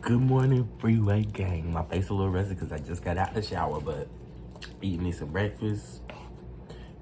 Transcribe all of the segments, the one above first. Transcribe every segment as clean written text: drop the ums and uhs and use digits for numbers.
Good morning, Freeway gang. My face a little rusty because I just got out the shower, but eating me some breakfast.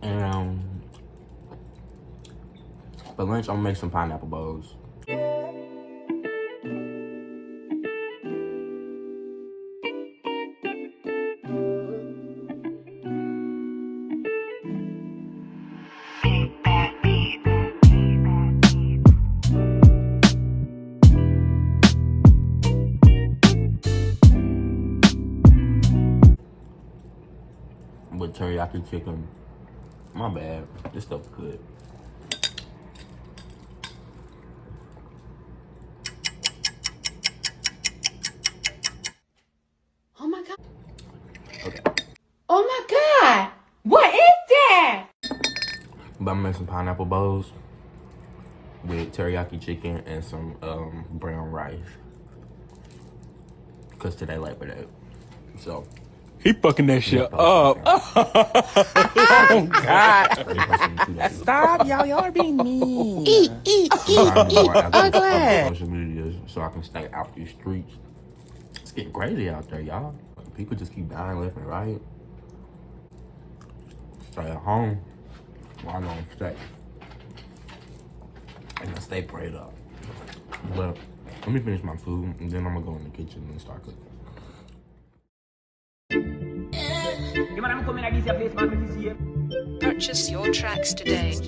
And for lunch, I'm gonna make some pineapple bowls. With teriyaki chicken. My bad. This stuff good. Oh my god. Okay. Oh my god. What is that? But I'm gonna make some pineapple bowls with teriyaki chicken and some brown rice. Cause today Labor Day. So He fucking that shit up. Oh, God. Stop, y'all. Y'all are being mean. Eat. Ugly. Social media so I can stay out these streets. It's getting crazy out there, y'all. People just keep dying left and right. Stay at home. Well, I know I'm safe. And I stay prayed up. But let me finish my food and then I'm gonna go in the kitchen and start cooking. Purchase your tracks today.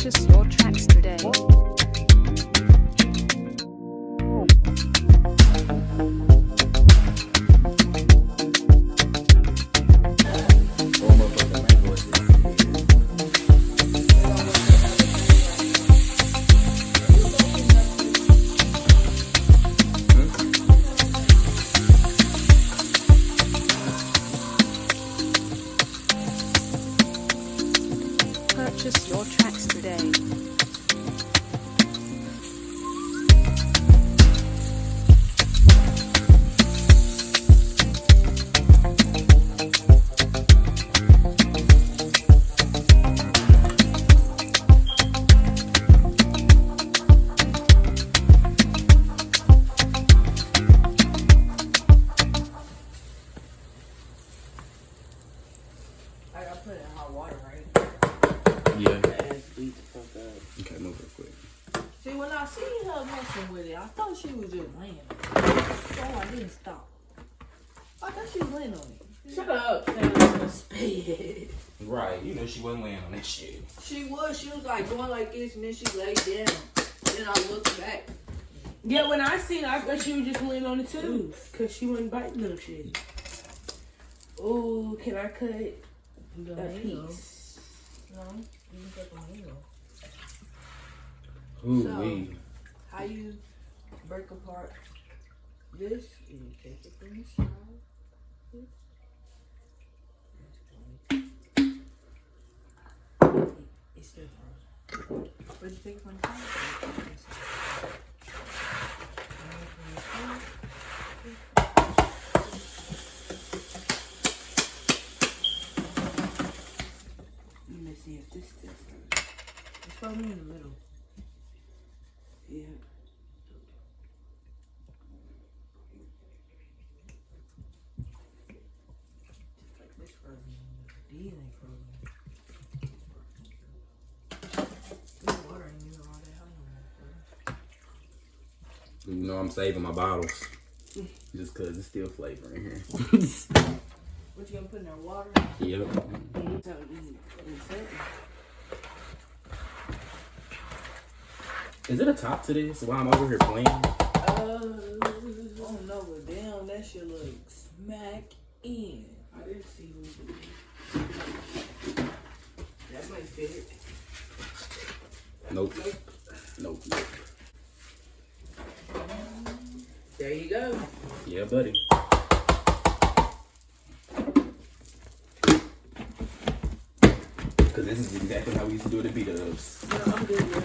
Purchase your tracks today. Purchase your tracks today. I gotta put it in hot water, right? Yeah. Beat the fuck up. Okay, move real quick. See, when I seen her messing with it, I thought she was just laying on it. So I didn't stop. I thought she was laying on it. Shut up, spade. Right, you know she wasn't laying on that shit. She was like going like this, and then she laid down. Then I looked back. Yeah, when I seen her, I thought she was just laying on the too. Because she wasn't biting no shit. Oh, can I cut a piece? No, you can take my heel. Ooh, So, wee. how you break apart this? You take it from the side. It's still frozen. But you take it from the side. Let me see if this still frozen. It's probably in the middle. Yeah. Just like this frozen. These ain't frozen. This water ain't even all that hot no more. You know I'm saving my bottles. Just cause it's still flavor in here. What you gonna put in there? Water? Yep. So you set it. Is it a top to this while I'm over here playing? I don't know, but damn, that shit look smack in. I didn't see who did it. That might fit. Nope. Nope. There you go. Yeah, buddy. Cause this is exactly how we used to do it at B-dubs. No, I'm good, yeah.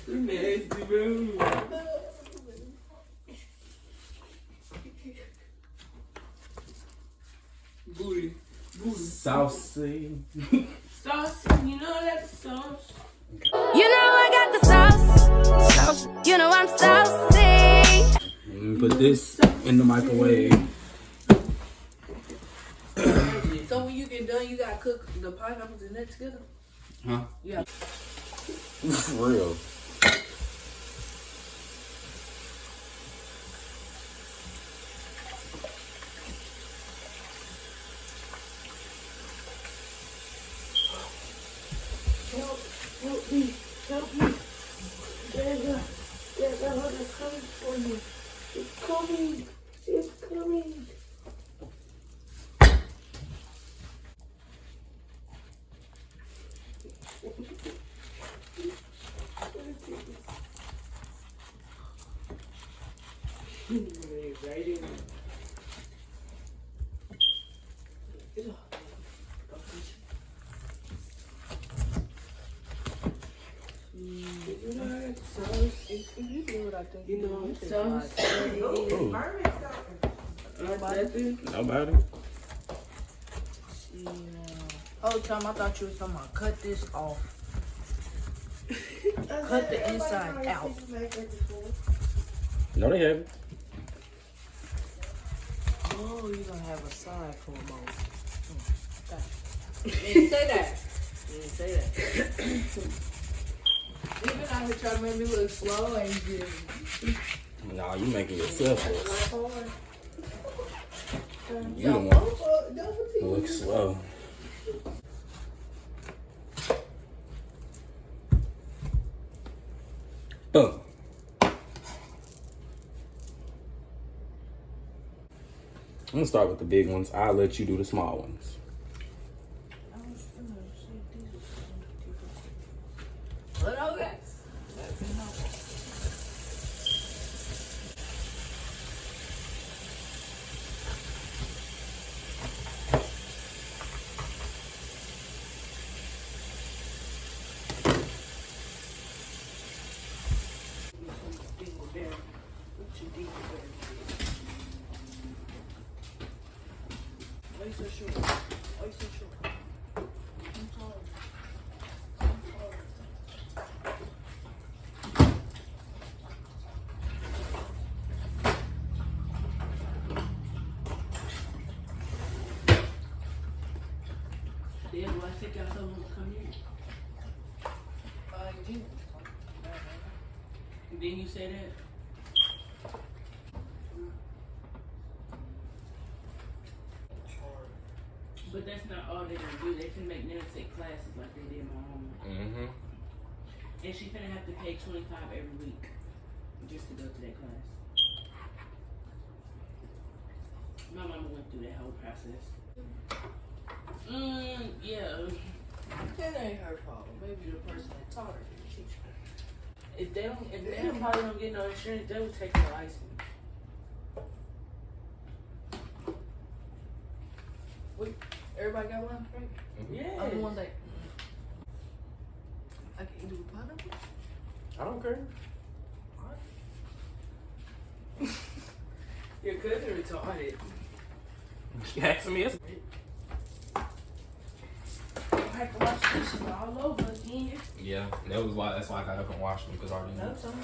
You nasty, bro. Booty. Saucy. Sauce, you know that sauce. You know I got the sauce. You know I'm saucy. Let me put this in the microwave. So when you get done, you gotta cook the pineapples and that together? Huh? Yeah. For real. Help me. There's a hunter coming for you. It's coming. It's coming. Right in. You do what I think. You know, You sauce. Nobody. Whole time I thought you was talking about cut this off. Cut the inside out. No, they haven't. Oh, you're gonna have a side for a moment. You didn't say that. You didn't say that. Even out here trying to make me look slow and just. Nah, you making yourself look. You don't want to look slow. Boom. I'm gonna start with the big ones. I'll let you do the small ones. But okay. Why you so short? Why you so short? I'm sorry. Damn, why I think y'all told him to come here? You didn't you say that? But that's not all they're gonna do. They can make them take classes like they did my mama. Mm-hmm. And she finna have to pay $25 every week just to go to that class. My mama went through that whole process. Yeah. That ain't her fault. Maybe the person that taught her didn't teach her. If they probably don't get no insurance, they would take the license. Wait, everybody got one, right? Yeah. I'm the one that. I can do a pineapple? I don't care. Your cousin retarded. She asking me. I have to wash dishes all over again. Yeah, that's why I got up and washed them because I already knew. No, sorry.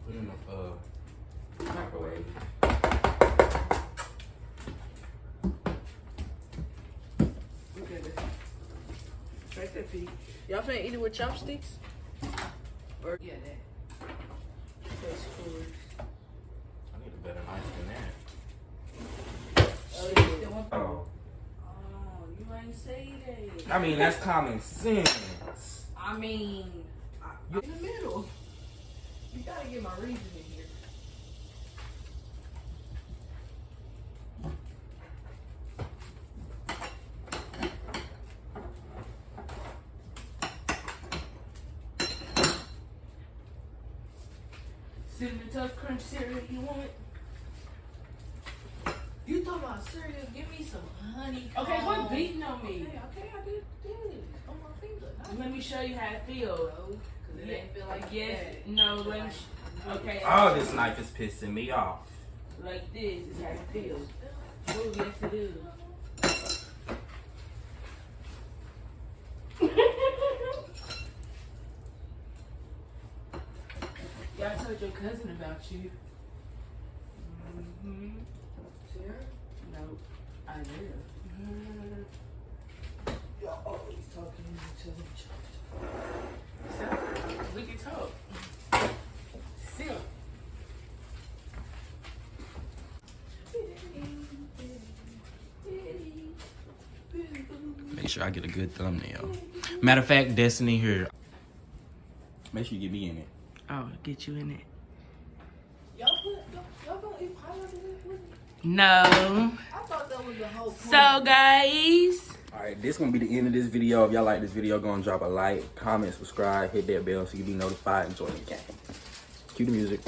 Put in the microwave. Okay, right there, Pete. Y'all finna eat it with chopsticks? Or yeah, that. That's cool. I need a better knife than that. Oh, yeah. Oh. Oh, you ain't say that. I mean, that's common sense. I mean, in the middle. You gotta get my reasoning here. Cinnamon Toast Crunch cereal you want? You talking about cereal? Give me some honey. Okay, quit beating on me. Okay, I did this on my finger. Let me show you how it feels. Cause it ain't feel like Yes, that. no, let me. Okay. Oh, this knife is pissing me off. Like this is how it feels. Oh, yes it is. Yeah, I told your cousin about you. Mm-hmm. Sarah? No, I live. Y'all always talking to each other. So, we can talk. Sit. Make sure I get a good thumbnail. Matter of fact, Destiny here. Make sure you get me in it. Oh, get you in it. Y'all gonna eat pineapple with me? No. I thought that was the whole point. So, guys. Alright, this gonna be the end of this video. If y'all like this video, go and drop a like, comment, subscribe, hit that bell so you can be notified and join the game. Cue the music.